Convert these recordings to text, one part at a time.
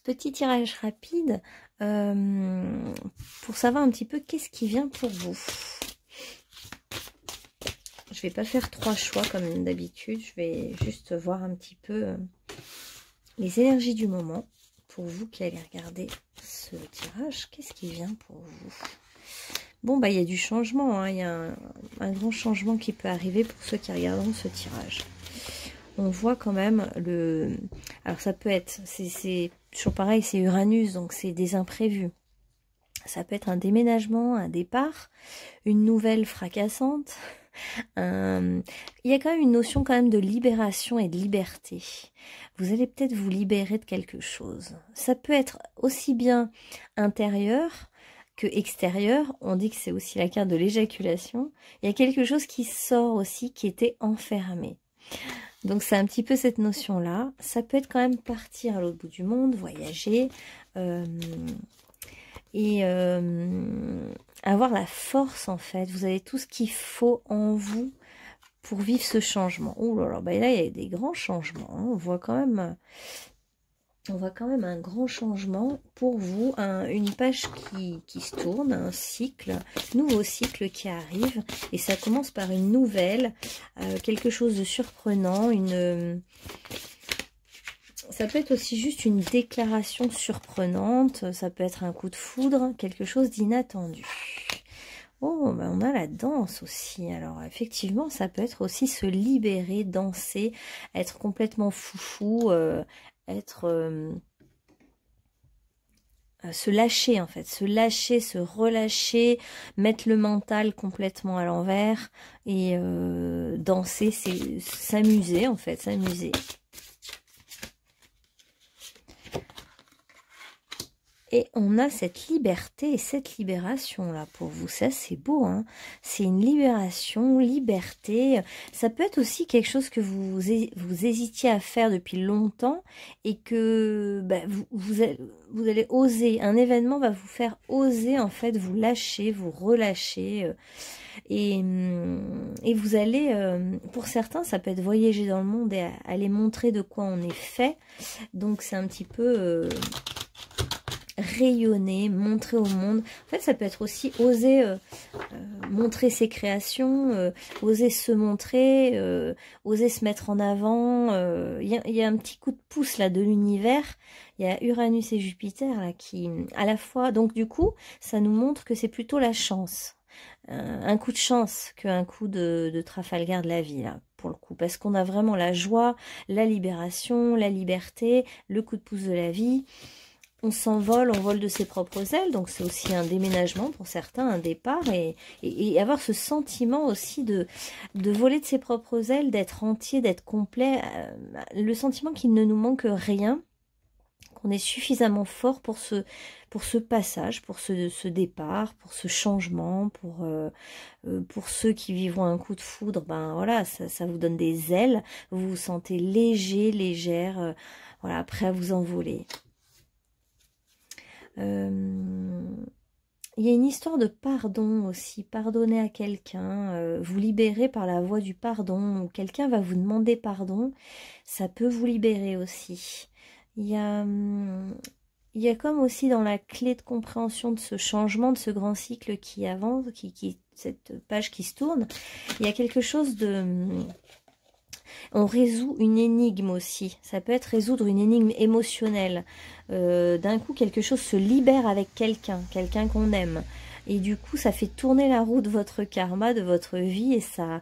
Petit tirage rapide pour savoir un petit peu qu'est-ce qui vient pour vous. Je vais pas faire 3 choix comme d'habitude, je vais juste voir un petit peu les énergies du moment pour vous qui allez regarder ce tirage. Qu'est-ce qui vient pour vous? Bon, bah il y a du changement, hein. Il y a un grand changement qui peut arriver pour ceux qui regarderont ce tirage. On voit quand même le... Alors ça peut être, c'est toujours pareil, c'est Uranus, donc c'est des imprévus. Ça peut être un déménagement, un départ, une nouvelle fracassante. Il y a quand même une notion quand même de libération et de liberté. Vous allez peut-être vous libérer de quelque chose. Ça peut être aussi bien intérieur que extérieur. On dit que c'est aussi la carte de l'éjaculation. Il y a quelque chose qui sort aussi, qui était enfermé. Donc c'est un petit peu cette notion-là. Ça peut être quand même partir à l'autre bout du monde, voyager, avoir la force en fait. Vous avez tout ce qu'il faut en vous pour vivre ce changement. Oh là là, bah là il y a des grands changements. Hein. On voit quand même un grand changement pour vous, une page qui se tourne, un cycle, nouveau cycle qui arrive, et ça commence par une nouvelle, quelque chose de surprenant, ça peut être aussi juste une déclaration surprenante, ça peut être un coup de foudre, quelque chose d'inattendu. Oh, ben on a la danse aussi. Alors effectivement, ça peut être aussi se libérer, danser, être complètement foufou, se lâcher en fait, se lâcher, se relâcher, mettre le mental complètement à l'envers et danser, c'est s'amuser en fait, s'amuser. Et on a cette liberté et cette libération là pour vous. Ça c'est beau, hein. C'est une libération, liberté. Ça peut être aussi quelque chose que vous hésitiez à faire depuis longtemps et que bah, vous allez oser. Un événement va vous faire oser en fait vous lâcher, vous relâcher. Et vous allez, pour certains, ça peut être voyager dans le monde et aller montrer de quoi on est fait. Donc c'est un petit peu... rayonner, montrer au monde. En fait, ça peut être aussi oser montrer ses créations, oser se montrer, oser se mettre en avant. Il y a un petit coup de pouce là de l'univers. Il y a Uranus et Jupiter là qui, à la fois, donc du coup, ça nous montre que c'est plutôt la chance. Un coup de chance qu'un coup de Trafalgar de la vie là, pour le coup. Parce qu'on a vraiment la joie, la libération, la liberté, le coup de pouce de la vie. On s'envole, on vole de ses propres ailes, donc c'est aussi un déménagement pour certains, un départ, et avoir ce sentiment aussi de voler de ses propres ailes, d'être entier, d'être complet, le sentiment qu'il ne nous manque rien, qu'on est suffisamment fort pour ce passage, pour ce départ, pour ce changement, pour ceux qui vivront un coup de foudre, ben voilà, ça vous donne des ailes, vous vous sentez léger, légère, voilà, prêt à vous envoler. Il y a une histoire de pardon aussi, pardonner à quelqu'un, vous libérer par la voie du pardon, ou quelqu'un va vous demander pardon, ça peut vous libérer aussi. Il y a comme aussi dans la clé de compréhension de ce changement, de ce grand cycle qui avance, cette page qui se tourne, il y a quelque chose de... On résout une énigme aussi. Ça peut être résoudre une énigme émotionnelle. D'un coup, quelque chose se libère avec quelqu'un qu'on aime. Et du coup, ça fait tourner la roue de votre karma, de votre vie, et ça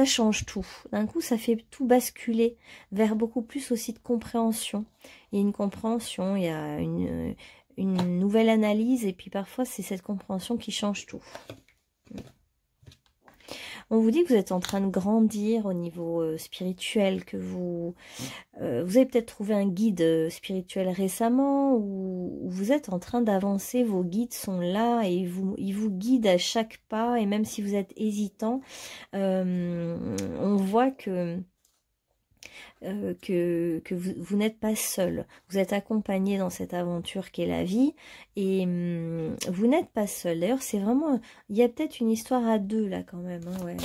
change tout. D'un coup, ça fait tout basculer vers beaucoup plus aussi de compréhension. Il y a une compréhension, il y a une nouvelle analyse, et puis parfois, c'est cette compréhension qui change tout. On vous dit que vous êtes en train de grandir au niveau spirituel, que vous avez peut-être trouvé un guide spirituel récemment, ou vous êtes en train d'avancer, vos guides sont là et ils vous guident à chaque pas, et même si vous êtes hésitant, on voit que vous n'êtes pas seul, vous êtes accompagné dans cette aventure qu'est la vie, et vous n'êtes pas seul. D'ailleurs, c'est vraiment, il y a peut-être une histoire à deux là quand même, hein, ouais.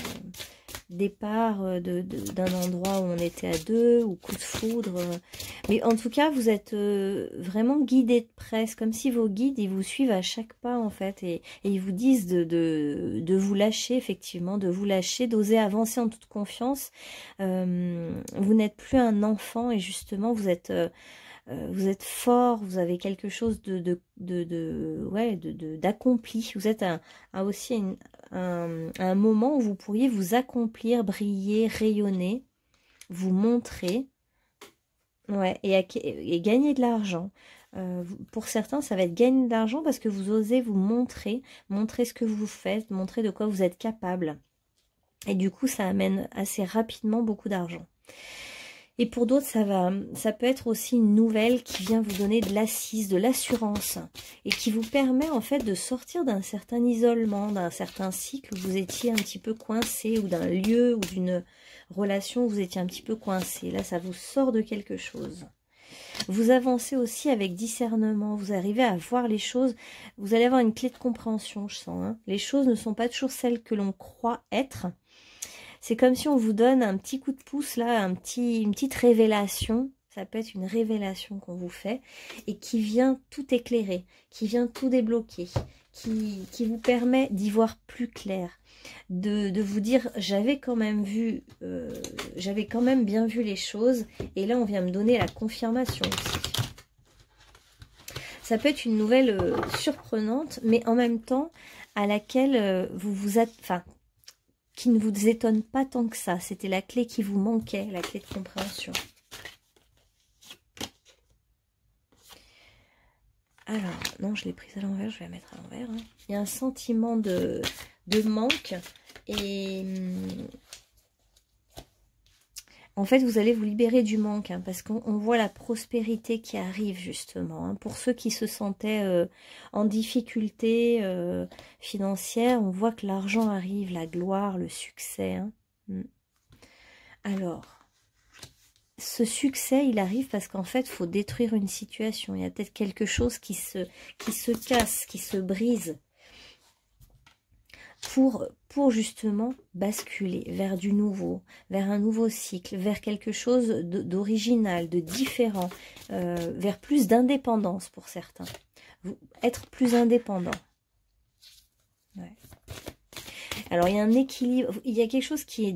départ d'un endroit où on était à deux, ou coup de foudre. Mais en tout cas, vous êtes vraiment guidé de près. C'est comme si vos guides, ils vous suivent à chaque pas, en fait. Et ils vous disent de vous lâcher, effectivement, de vous lâcher, d'oser avancer en toute confiance. Vous n'êtes plus un enfant et justement, vous êtes fort, vous avez quelque chose d'accompli. Vous êtes aussi un moment où vous pourriez vous accomplir, briller, rayonner, vous montrer, ouais, et gagner de l'argent. Pour certains, ça va être gagner de l'argent parce que vous osez vous montrer ce que vous faites, montrer de quoi vous êtes capable. Et du coup, ça amène assez rapidement beaucoup d'argent. Et pour d'autres, ça peut être aussi une nouvelle qui vient vous donner de l'assise, de l'assurance, et qui vous permet en fait de sortir d'un certain isolement, d'un certain cycle où vous étiez un petit peu coincé, ou d'un lieu ou d'une relation où vous étiez un petit peu coincé. Là, ça vous sort de quelque chose. Vous avancez aussi avec discernement, vous arrivez à voir les choses, vous allez avoir une clé de compréhension, je sens. Hein. Les choses ne sont pas toujours celles que l'on croit être. C'est comme si on vous donne un petit coup de pouce, là, une petite révélation. Ça peut être une révélation qu'on vous fait et qui vient tout éclairer, qui vient tout débloquer, qui vous permet d'y voir plus clair, de vous dire j'avais quand même bien vu les choses et là on vient me donner la confirmation aussi. Ça peut être une nouvelle surprenante, mais en même temps à laquelle qui ne vous étonne pas tant que ça. C'était la clé qui vous manquait, la clé de compréhension. Alors, non, je l'ai prise à l'envers, je vais la mettre à l'envers. Hein. Il y a un sentiment de manque et en fait, vous allez vous libérer du manque hein, parce qu'on voit la prospérité qui arrive justement. Hein. Pour ceux qui se sentaient en difficulté financière, on voit que l'argent arrive, la gloire, le succès. Hein. Alors, ce succès, il arrive parce qu'en fait, il faut détruire une situation. Il y a peut-être quelque chose qui se casse, qui se brise. Pour justement basculer vers du nouveau, vers un nouveau cycle, vers quelque chose d'original, de différent, vers plus d'indépendance pour certains. Être plus indépendant. Ouais. Alors, il y a un équilibre, il y a quelque chose qui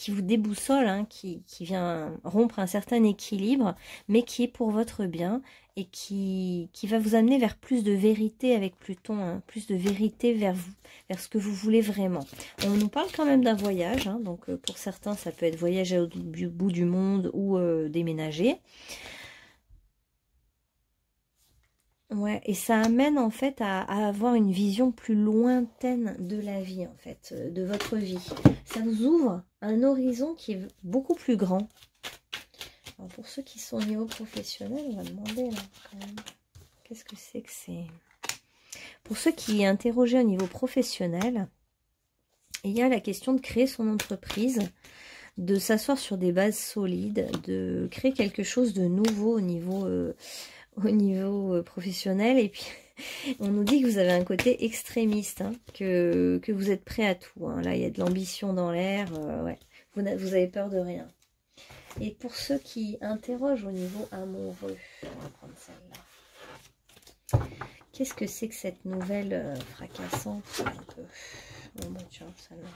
vous déboussole, hein, qui vient rompre un certain équilibre, mais qui est pour votre bien et qui va vous amener vers plus de vérité avec Pluton, hein, plus de vérité vers vous, vers ce que vous voulez vraiment. On nous parle quand même d'un voyage, hein, donc pour certains, ça peut être voyager au bout du monde ou déménager. Ouais, et ça amène en fait à avoir une vision plus lointaine de la vie, en fait, de votre vie. Ça vous ouvre un horizon qui est beaucoup plus grand. Alors pour ceux qui sont au niveau professionnel, on va demander là quand même. Qu'est-ce que c'est que c'est? Pour ceux qui interrogent au niveau professionnel, il y a la question de créer son entreprise, de s'asseoir sur des bases solides, de créer quelque chose de nouveau au niveau professionnel. Et puis on nous dit que vous avez un côté extrémiste, hein, que vous êtes prêt à tout, hein. Là il y a de l'ambition dans l'air, ouais. Vous avez peur de rien. Et pour ceux qui interrogent au niveau amoureux, on va prendre celle-là. Qu'est-ce que c'est que cette nouvelle fracassante un peu... Bon, bah, tiens, ça va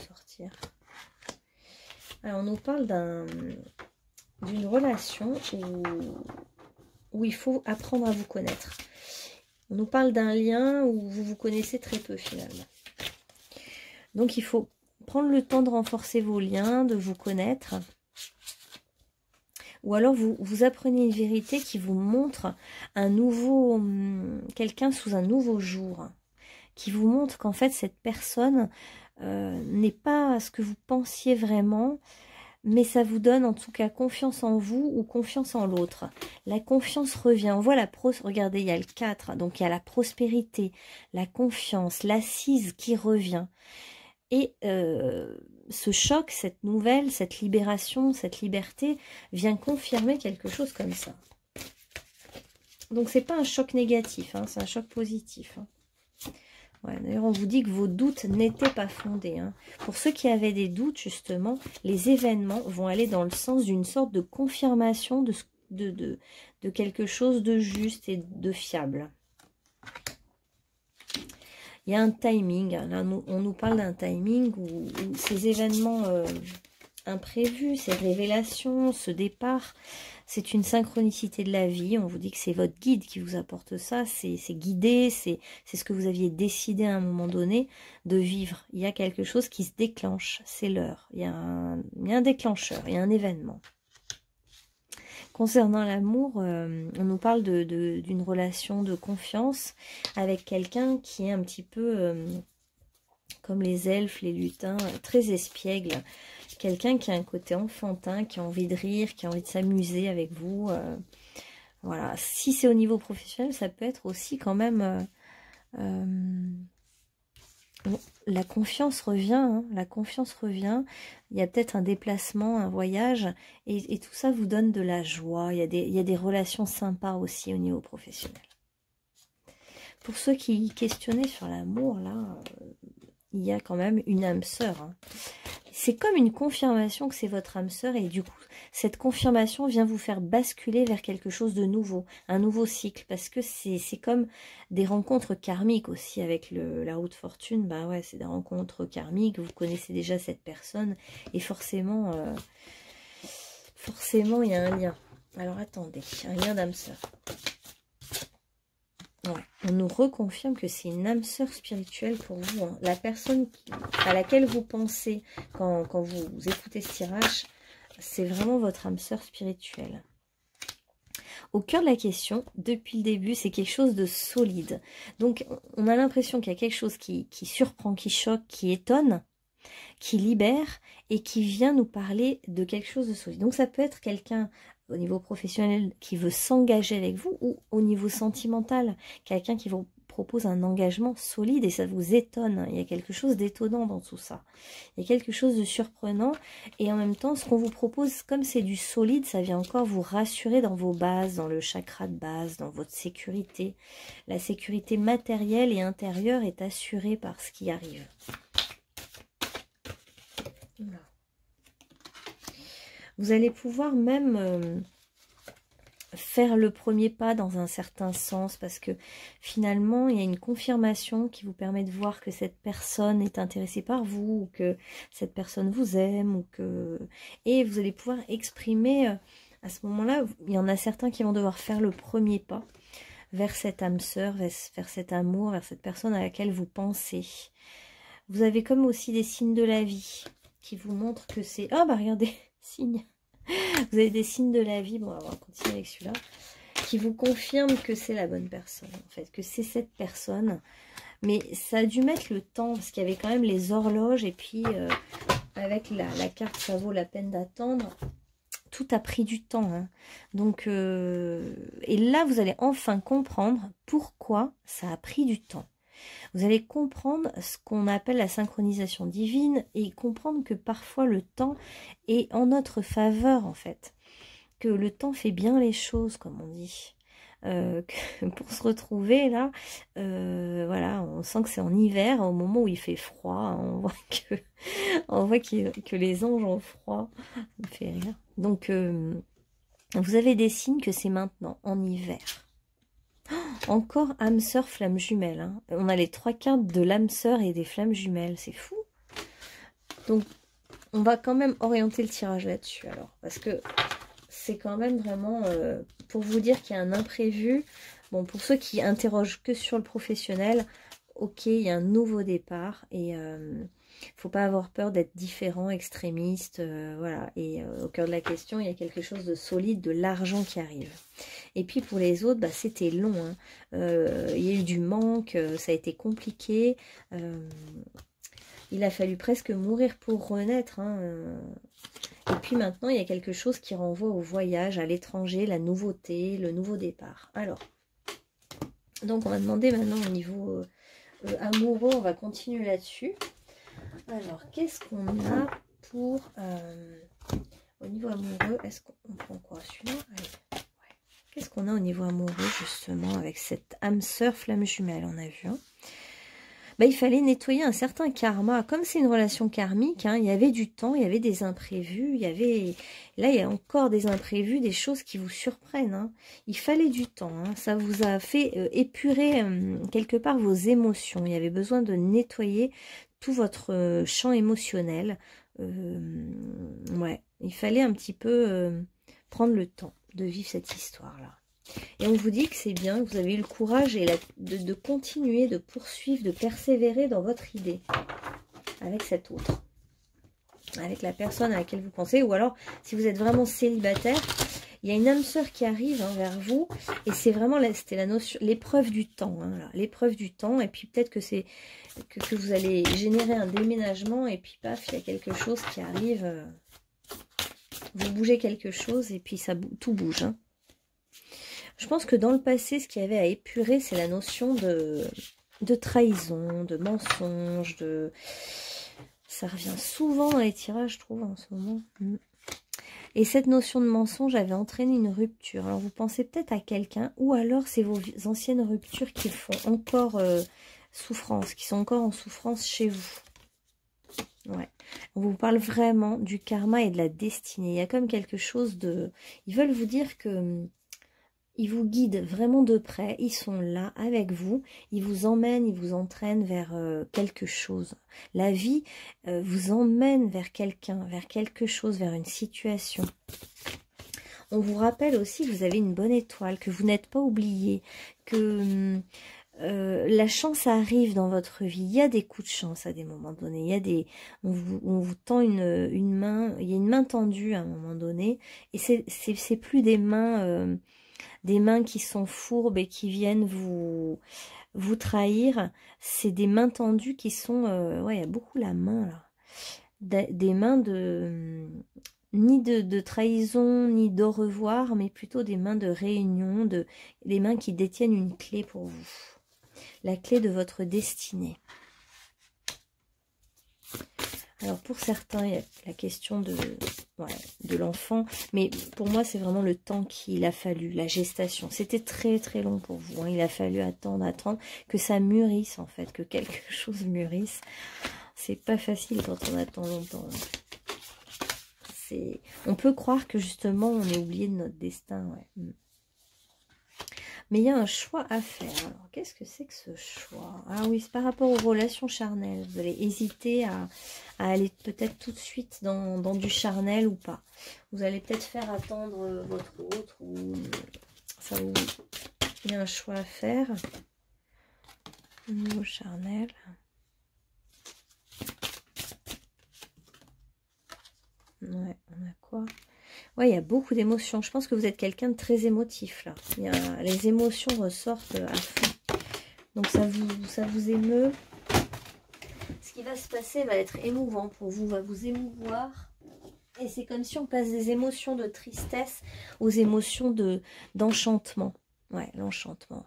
sortir. Alors on nous parle d'une relation où il faut apprendre à vous connaître. On nous parle d'un lien où vous vous connaissez très peu finalement. Donc il faut prendre le temps de renforcer vos liens, de vous connaître. Ou alors vous apprenez une vérité qui vous montre quelqu'un sous un nouveau jour. Qui vous montre qu'en fait cette personne n'est pas ce que vous pensiez vraiment. Mais ça vous donne en tout cas confiance en vous ou confiance en l'autre. La confiance revient. On voit regardez, il y a le 4. Donc il y a la prospérité, la confiance, l'assise qui revient. Et ce choc, cette nouvelle, cette libération, cette liberté vient confirmer quelque chose comme ça. Donc c'est pas un choc négatif, hein, c'est un choc positif. Hein. Ouais, d'ailleurs, on vous dit que vos doutes n'étaient pas fondés. Hein. Pour ceux qui avaient des doutes, justement, les événements vont aller dans le sens d'une sorte de confirmation de quelque chose de juste et de fiable. Il y a un timing. Là, on nous parle d'un timing où ces événements imprévus, ces révélations, ce départ, c'est une synchronicité de la vie. On vous dit que c'est votre guide qui vous apporte ça. C'est guidé, c'est ce que vous aviez décidé à un moment donné de vivre. Il y a quelque chose qui se déclenche. C'est l'heure. Il y a un déclencheur, il y a un événement. Concernant l'amour, on nous parle d'une relation de confiance avec quelqu'un qui est un petit peu comme les elfes, les lutins, très espiègle. Quelqu'un qui a un côté enfantin, qui a envie de rire, qui a envie de s'amuser avec vous. Voilà. Si c'est au niveau professionnel, ça peut être aussi quand même... la confiance revient, hein, la confiance revient. Il y a peut-être un déplacement, un voyage, et tout ça vous donne de la joie. Il y a des relations sympas aussi au niveau professionnel. Pour ceux qui questionnaient sur l'amour, là, il y a quand même une âme sœur. Hein. C'est comme une confirmation que c'est votre âme sœur, et du coup, cette confirmation vient vous faire basculer vers quelque chose de nouveau, un nouveau cycle, parce que c'est comme des rencontres karmiques aussi avec la roue de fortune. Ben ouais, c'est des rencontres karmiques, vous connaissez déjà cette personne, et forcément, il y a un lien. Alors attendez, un lien d'âme sœur. Ouais, on nous reconfirme que c'est une âme sœur spirituelle pour vous. Hein. La personne à laquelle vous pensez quand vous écoutez ce tirage, c'est vraiment votre âme sœur spirituelle. Au cœur de la question, depuis le début, c'est quelque chose de solide. Donc, on a l'impression qu'il y a quelque chose qui surprend, qui choque, qui étonne, qui libère et qui vient nous parler de quelque chose de solide. Donc, ça peut être quelqu'un... au niveau professionnel qui veut s'engager avec vous, ou au niveau sentimental, quelqu'un qui vous propose un engagement solide et ça vous étonne. Il y a quelque chose d'étonnant dans tout ça. Il y a quelque chose de surprenant et en même temps, ce qu'on vous propose, comme c'est du solide, ça vient encore vous rassurer dans vos bases, dans le chakra de base, dans votre sécurité. La sécurité matérielle et intérieure est assurée par ce qui arrive. Voilà. Vous allez pouvoir même faire le premier pas dans un certain sens parce que finalement, il y a une confirmation qui vous permet de voir que cette personne est intéressée par vous ou que cette personne vous aime ou que... Et vous allez pouvoir exprimer, à ce moment-là, il y en a certains qui vont devoir faire le premier pas vers cette âme sœur, vers cet amour, vers cette personne à laquelle vous pensez. Vous avez comme aussi des signes de la vie qui vous montrent que c'est... Ah bah regardez, signes. Vous avez des signes de la vie, bon on va continuer avec celui-là, qui vous confirment que c'est la bonne personne, en fait, que c'est cette personne. Mais ça a dû mettre le temps, parce qu'il y avait quand même les horloges, et puis avec la carte, ça vaut la peine d'attendre. Tout a pris du temps. Hein. Donc, et là, vous allez enfin comprendre pourquoi ça a pris du temps. Vous allez comprendre ce qu'on appelle la synchronisation divine et comprendre que parfois le temps est en notre faveur en fait. Que le temps fait bien les choses comme on dit. Pour se retrouver là, voilà, on sent que c'est en hiver, au moment où il fait froid, on voit que les anges ont froid, ça me fait rire. Donc vous avez des signes que c'est maintenant, en hiver. Encore âme sœur, flamme jumelle. Hein. On a les 3 cartes de l'âme sœur et des flammes jumelles. C'est fou. Donc, on va quand même orienter le tirage là-dessus. Alors, parce que c'est quand même vraiment pour vous dire qu'il y a un imprévu. Bon, pour ceux qui interrogent que sur le professionnel, ok, il y a un nouveau départ. Et faut pas avoir peur d'être différent, extrémiste. Voilà. Et au cœur de la question, il y a quelque chose de solide, de l'argent qui arrive. Et puis pour les autres, bah, c'était long. Hein. Il y a eu du manque, ça a été compliqué. Il a fallu presque mourir pour renaître. Hein. Et puis maintenant, il y a quelque chose qui renvoie au voyage, à l'étranger, la nouveauté, le nouveau départ. Alors, donc on va demander maintenant au niveau amoureux, on va continuer là-dessus. Alors, qu'est-ce qu'on a pour... au niveau amoureux, est-ce qu'on prend quoi? Celui-là? Allez. Qu'est-ce qu'on a au niveau amoureux, justement, avec cette âme sœur flamme jumelle, on a vu. Hein. bah, il fallait nettoyer un certain karma. Comme c'est une relation karmique, hein, il y avait du temps, il y avait des imprévus, il y avait... Là, il y a encore des imprévus, des choses qui vous surprennent. Hein. Il fallait du temps. Hein. Ça vous a fait épurer quelque part vos émotions. Il y avait besoin de nettoyer tout votre champ émotionnel. Ouais, il fallait un petit peu prendre le temps de vivre cette histoire-là. Et on vous dit que c'est bien, que vous avez eu le courage et de continuer, de poursuivre, de persévérer dans votre idée avec cet autre, avec la personne à laquelle vous pensez. Ou alors, si vous êtes vraiment célibataire, il y a une âme sœur qui arrive hein, vers vous. Et c'est vraiment, c'était la notion, l'épreuve du temps. Hein, l'épreuve du temps. Et puis peut-être que c'est que vous allez générer un déménagement. Et puis paf, il y a quelque chose qui arrive. Vous bougez quelque chose et puis ça, tout bouge. Hein. Je pense que dans le passé, ce qu'il y avait à épurer, c'est la notion de trahison, de mensonge, de... Ça revient souvent dans les tirages, je trouve, en ce moment. Et cette notion de mensonge avait entraîné une rupture. Alors, vous pensez peut-être à quelqu'un, ou alors c'est vos anciennes ruptures qui font encore souffrance, qui sont encore en souffrance chez vous. Ouais. On vous parle vraiment du karma et de la destinée. Il y a comme quelque chose de... Ils veulent vous dire que... Ils vous guident vraiment de près, ils sont là avec vous, ils vous emmènent, ils vous entraînent vers quelque chose. La vie vous emmène vers quelqu'un, vers quelque chose, vers une situation. On vous rappelle aussi que vous avez une bonne étoile, que vous n'êtes pas oublié, que la chance arrive dans votre vie. Il y a des coups de chance à des moments donnés, il y a des, on vous tend une main, il y a une main tendue à un moment donné, et c'est plus des mains qui sont fourbes et qui viennent vous trahir, c'est des mains tendues qui sont... ouais, il y a beaucoup la main, là. Des mains de... Ni de trahison, ni d'au revoir, mais plutôt des mains de réunion, des mains qui détiennent une clé pour vous. La clé de votre destinée. Alors pour certains, il y a la question de l'enfant, mais pour moi c'est vraiment le temps qu'il a fallu, la gestation. C'était très très long pour vous, hein. Il a fallu attendre, que ça mûrisse en fait, que quelque chose mûrisse. C'est pas facile quand on attend longtemps. On peut croire que justement on est oublié de notre destin, ouais. Mais il y a un choix à faire. Alors, qu'est-ce que c'est que ce choix? Ah oui, c'est par rapport aux relations charnelles. Vous allez hésiter à aller peut-être tout de suite dans du charnel ou pas. Vous allez peut-être faire attendre votre autre ou ça vous... Il y a un choix à faire. Au niveau charnel. Ouais, on a quoi? Ouais, il y a beaucoup d'émotions. Je pense que vous êtes quelqu'un de très émotif, là. Les émotions ressortent à fond. Donc, ça vous émeut. Ce qui va se passer va être émouvant pour vous, va vous émouvoir. Et c'est comme si on passe des émotions de tristesse aux émotions d'enchantement. Ouais, l'enchantement.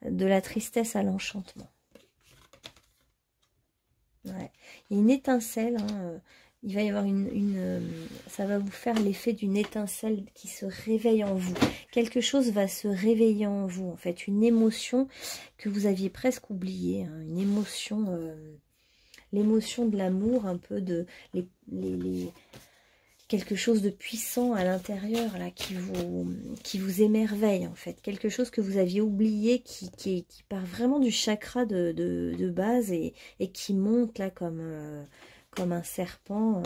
De la tristesse à l'enchantement. Ouais. Il y a une étincelle, hein, il va y avoir ça va vous faire l'effet d'une étincelle qui se réveille en vous. Quelque chose va se réveiller en vous, en fait. Une émotion que vous aviez presque oubliée. Hein, une émotion, l'émotion de l'amour, un peu de... quelque chose de puissant à l'intérieur, là, qui vous émerveille, en fait. Quelque chose que vous aviez oublié, qui part vraiment du chakra de base et qui monte, là, comme un serpent.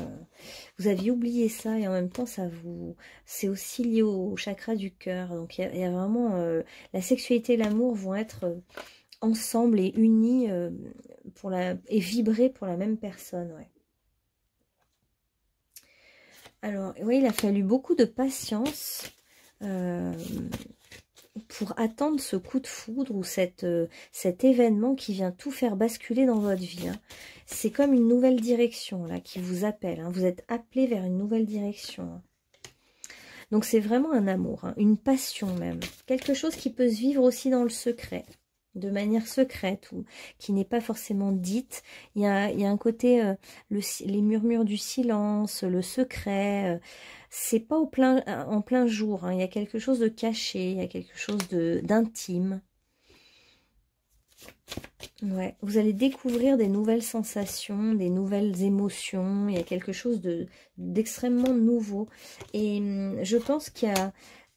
Vous aviez oublié ça et en même temps c'est aussi lié au chakra du cœur. Donc il y a vraiment la sexualité et l'amour vont être ensemble et unis et vibrer pour la même personne. Ouais. Alors oui, il a fallu beaucoup de patience pour attendre ce coup de foudre ou cet événement qui vient tout faire basculer dans votre vie. Hein. C'est comme une nouvelle direction là qui vous appelle. Hein. Vous êtes appelé vers une nouvelle direction. Hein. Donc c'est vraiment un amour, hein, une passion même. Quelque chose qui peut se vivre aussi dans le secret, de manière secrète ou qui n'est pas forcément dite. Il y a un côté, les murmures du silence, le secret... c'est pas en plein jour, hein. Il y a quelque chose de caché, il y a quelque chose d'intime. Ouais, vous allez découvrir des nouvelles sensations, des nouvelles émotions. Il y a quelque chose d'extrêmement nouveau. Et je pense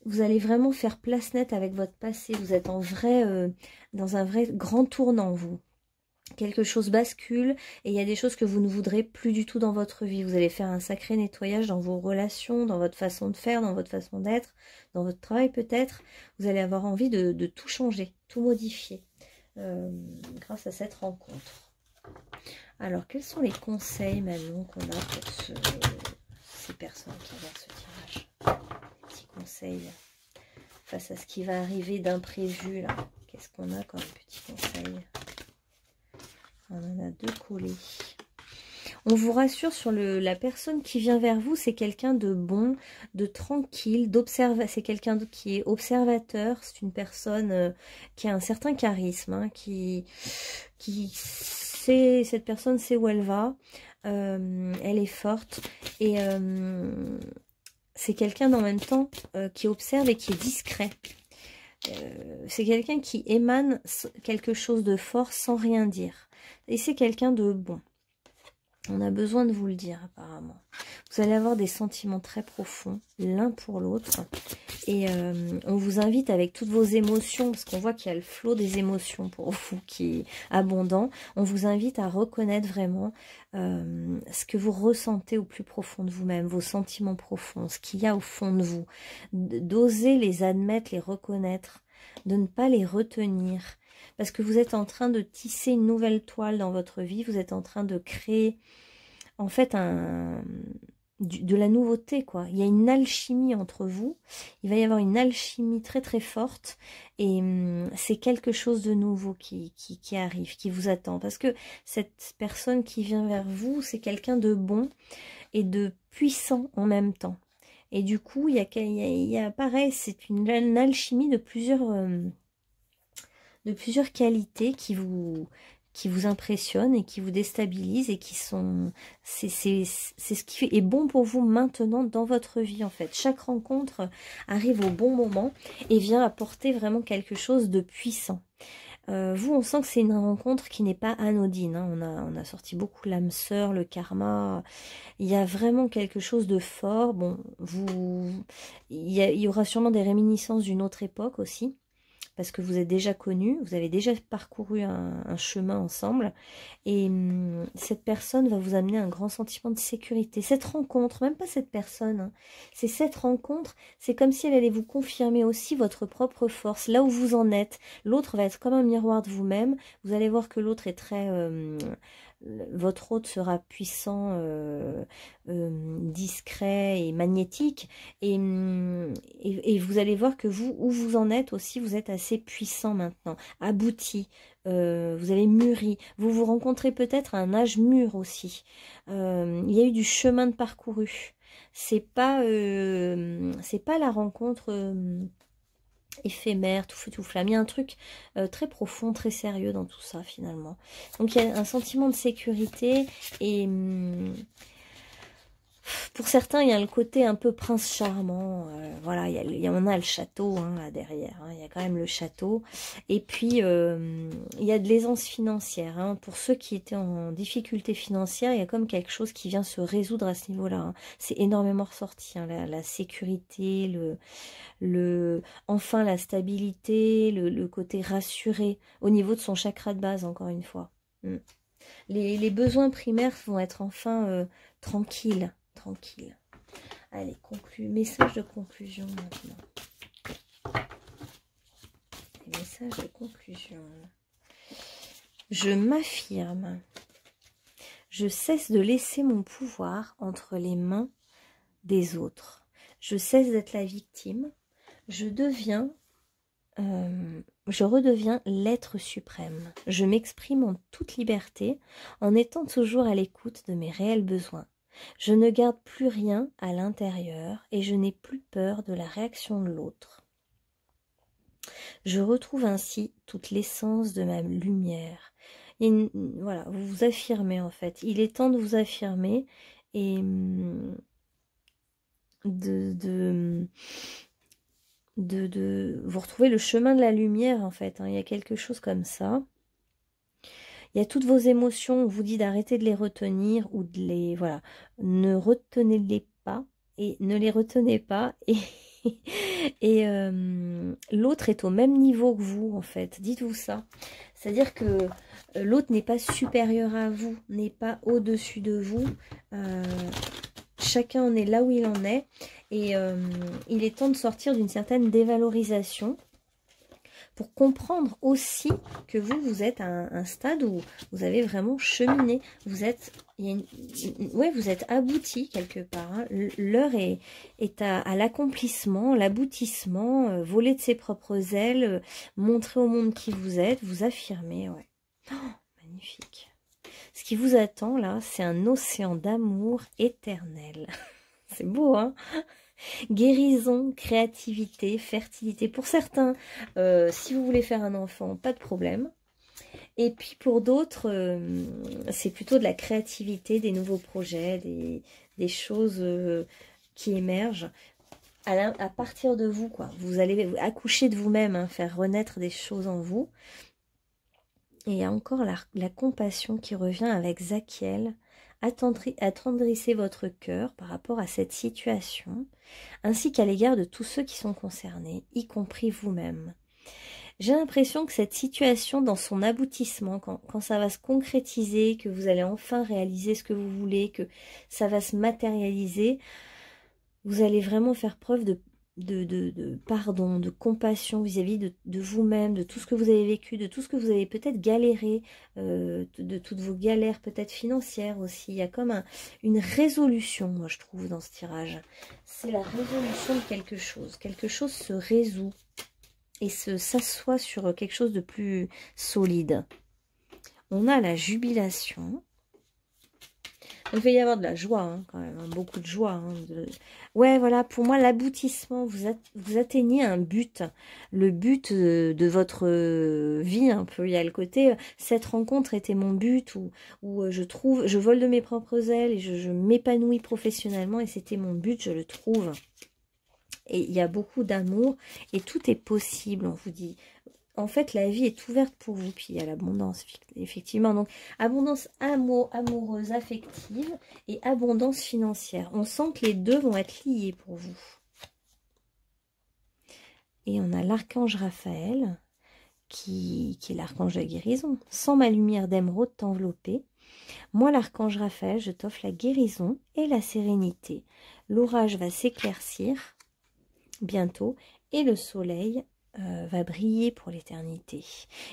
vous allez vraiment faire place nette avec votre passé. Vous êtes dans un vrai grand tournant, vous. Quelque chose bascule et il y a des choses que vous ne voudrez plus du tout dans votre vie. Vous allez faire un sacré nettoyage dans vos relations, dans votre façon de faire, dans votre façon d'être, dans votre travail peut-être. Vous allez avoir envie de tout changer, tout modifier grâce à cette rencontre. Alors, quels sont les conseils maintenant qu'on a pour ces personnes qui regardent ce tirage? Des petits conseils face à ce qui va arriver d'imprévu là. Qu'est-ce qu'on a comme petits conseils? On en a 2 collés. On vous rassure sur la personne qui vient vers vous, c'est quelqu'un de bon, de tranquille, c'est quelqu'un qui est observateur, c'est une personne qui a un certain charisme, hein, cette personne sait où elle va, elle est forte et c'est quelqu'un en même temps qui observe et qui est discret. C'est quelqu'un qui émane quelque chose de fort sans rien dire. Et c'est quelqu'un de bon. On a besoin de vous le dire apparemment. Vous allez avoir des sentiments très profonds l'un pour l'autre. Et on vous invite avec toutes vos émotions, parce qu'on voit qu'il y a le flot des émotions pour vous qui est abondant. On vous invite à reconnaître vraiment ce que vous ressentez au plus profond de vous-même, vos sentiments profonds, ce qu'il y a au fond de vous. D'oser les admettre, les reconnaître, de ne pas les retenir. Parce que vous êtes en train de tisser une nouvelle toile dans votre vie. Vous êtes en train de créer, en fait, de la nouveauté, quoi. Il y a une alchimie entre vous. Il va y avoir une alchimie très, très forte. Et c'est quelque chose de nouveau qui arrive, qui vous attend. Parce que cette personne qui vient vers vous, c'est quelqu'un de bon et de puissant en même temps. Et du coup, il y a pareil, c'est une alchimie de plusieurs qualités qui vous impressionnent et qui vous déstabilisent et qui sont... C'est ce qui est bon pour vous maintenant dans votre vie en fait. Chaque rencontre arrive au bon moment et vient apporter vraiment quelque chose de puissant. Vous, on sent que c'est une rencontre qui n'est pas anodine. Hein. On a sorti beaucoup l'âme sœur, le karma. Il y a vraiment quelque chose de fort. Bon, il y aura sûrement des réminiscences d'une autre époque aussi. Parce que vous êtes déjà connus, vous avez déjà parcouru un chemin ensemble. Et cette personne va vous amener un grand sentiment de sécurité. Cette rencontre, même pas cette personne, hein, c'est cette rencontre, c'est comme si elle allait vous confirmer aussi votre propre force, là où vous en êtes. L'autre va être comme un miroir de vous-même. Vous allez voir que l'autre est très... votre hôte sera puissant, discret et magnétique. Et vous allez voir que vous, où vous en êtes aussi, vous êtes assez puissant maintenant, abouti. Vous avez mûri, vous vous rencontrez peut-être à un âge mûr aussi. Il y a eu du chemin de parcouru. C'est pas la rencontre éphémère, tout feu tout flamme. Il y a un truc très profond, très sérieux dans tout ça finalement. Donc il y a un sentiment de sécurité et pour certains, il y a le côté un peu prince charmant. Voilà, on a le château hein, là derrière. Hein, il y a quand même le château. Et puis, il y a de l'aisance financière. Hein. Pour ceux qui étaient en difficulté financière, il y a comme quelque chose qui vient se résoudre à ce niveau-là. Hein. C'est énormément ressorti. Hein, la sécurité, enfin la stabilité, le côté rassuré au niveau de son chakra de base, encore une fois. Les besoins primaires vont être enfin tranquilles. Tranquille. Allez, message de conclusion maintenant. Les messages de conclusion. Je m'affirme. Je cesse de laisser mon pouvoir entre les mains des autres. Je cesse d'être la victime. Je redeviens l'être suprême. Je m'exprime en toute liberté en étant toujours à l'écoute de mes réels besoins. Je ne garde plus rien à l'intérieur et je n'ai plus peur de la réaction de l'autre. Je retrouve ainsi toute l'essence de ma lumière. Voilà, vous vous affirmez en fait. Il est temps de vous affirmer et de vous retrouver le chemin de la lumière en fait. Hein. Il y a quelque chose comme ça. Il y a toutes vos émotions, on vous dit d'arrêter de les retenir ou de les... Voilà, ne retenez-les pas et ne les retenez pas. Et l'autre est au même niveau que vous, en fait. Dites-vous ça. C'est-à-dire que l'autre n'est pas supérieur à vous, n'est pas au-dessus de vous. Chacun en est là où il en est. Et il est temps de sortir d'une certaine dévalorisation pour comprendre aussi que vous êtes à un stade où vous avez vraiment cheminé. Vous êtes, ouais, vous êtes abouti quelque part. Hein. L'heure est à l'accomplissement, l'aboutissement, voler de ses propres ailes, montrer au monde qui vous êtes, vous affirmer. Ouais. Oh, magnifique. Ce qui vous attend là, c'est un océan d'amour éternel. C'est beau, hein? Guérison, créativité, fertilité. Pour certains, si vous voulez faire un enfant, pas de problème. Et puis pour d'autres, c'est plutôt de la créativité, des nouveaux projets, des choses qui émergent à partir de vous, quoi. Vous allez accoucher de vous-même, hein, faire renaître des choses en vous. Et il y a encore la compassion qui revient avec Zachiel. Attendrissez votre cœur par rapport à cette situation, ainsi qu'à l'égard de tous ceux qui sont concernés, y compris vous-même. J'ai l'impression que cette situation, dans son aboutissement, quand ça va se concrétiser, que vous allez enfin réaliser ce que vous voulez, que ça va se matérialiser, vous allez vraiment faire preuve de pardon, de compassion vis-à-vis de vous-même, de tout ce que vous avez vécu, de tout ce que vous avez peut-être galéré, de toutes vos galères peut-être financières aussi. Il y a comme une résolution, moi je trouve, dans ce tirage. C'est la résolution de quelque chose. Quelque chose se résout et s'assoit sur quelque chose de plus solide. On a la jubilation. Il va y avoir de la joie, hein, quand même, hein, beaucoup de joie. Hein, Ouais, voilà, pour moi, l'aboutissement, vous atteignez un but. Le but de votre vie, un peu. Il y a le côté, cette rencontre était mon but, où je vole de mes propres ailes et je m'épanouis professionnellement, et c'était mon but, je le trouve. Et il y a beaucoup d'amour, et tout est possible, on vous dit. En fait, la vie est ouverte pour vous, puis il y a l'abondance, effectivement. Donc, abondance amoureuse, affective et abondance financière. On sent que les deux vont être liés pour vous. Et on a l'archange Raphaël, qui est l'archange de la guérison. Sans ma lumière d'émeraude t'envelopper. Moi, l'archange Raphaël, je t'offre la guérison et la sérénité. L'orage va s'éclaircir bientôt et le soleil va briller pour l'éternité.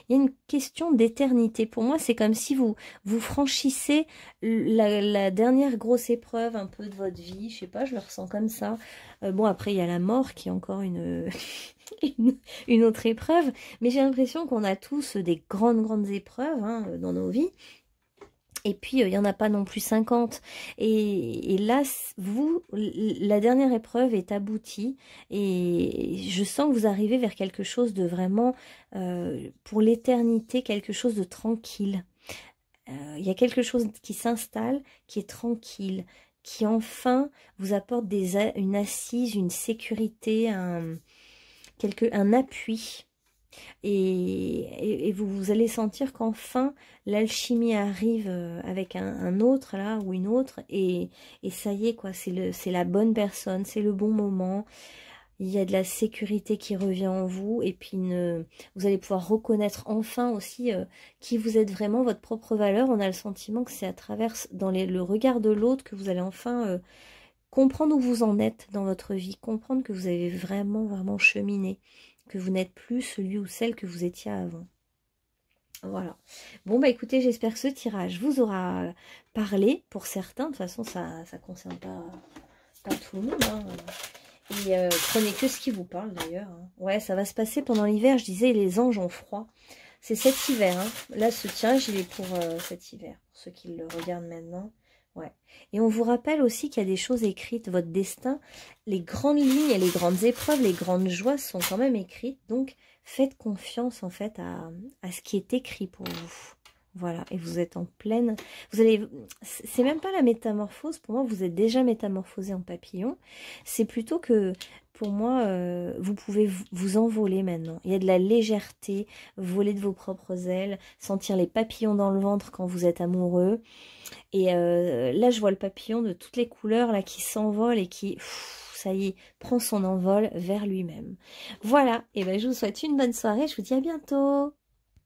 Il y a une question d'éternité. Pour moi, c'est comme si vous franchissez la dernière grosse épreuve un peu de votre vie. Je sais pas, je le ressens comme ça. Bon, après, il y a la mort qui est encore une autre épreuve. Mais j'ai l'impression qu'on a tous des grandes épreuves, hein, dans nos vies. Et puis, il n'y en a pas non plus 50. Et là, la dernière épreuve est aboutie. Et je sens que vous arrivez vers quelque chose de vraiment, pour l'éternité, quelque chose de tranquille. Il y a quelque chose qui s'installe, qui est tranquille, qui enfin vous apporte une assise, une sécurité, un appui. Et vous allez sentir qu'enfin l'alchimie arrive avec un autre là ou une autre, et ça y est, quoi, c'est la bonne personne, c'est le bon moment, il y a de la sécurité qui revient en vous, et puis vous allez pouvoir reconnaître enfin aussi qui vous êtes vraiment, votre propre valeur. On a le sentiment que c'est à travers le regard de l'autre que vous allez enfin comprendre où vous en êtes dans votre vie, comprendre que vous avez vraiment cheminé, que vous n'êtes plus celui ou celle que vous étiez avant. Voilà. Bon, bah écoutez, j'espère que ce tirage vous aura parlé pour certains. De toute façon, ça concerne pas tout le monde. Hein. Et prenez que ce qui vous parle d'ailleurs. Hein. Ouais, ça va se passer pendant l'hiver. Je disais, les anges ont froid. C'est cet hiver. Hein. Là, ce tirage, il est pour cet hiver. Pour ceux qui le regardent maintenant. Ouais. Et on vous rappelle aussi qu'il y a des choses écrites, votre destin, les grandes lignes et les grandes épreuves, les grandes joies sont quand même écrites. Donc, faites confiance en fait à ce qui est écrit pour vous. Voilà, et vous êtes en pleine... C'est même pas la métamorphose, pour moi vous êtes déjà métamorphosé en papillon. C'est plutôt que pour moi, vous pouvez vous envoler maintenant. Il y a de la légèreté, voler de vos propres ailes, sentir les papillons dans le ventre quand vous êtes amoureux. Et là, je vois le papillon de toutes les couleurs là qui s'envole et qui, ça y est, prend son envol vers lui-même. Voilà, et ben je vous souhaite une bonne soirée, je vous dis à bientôt.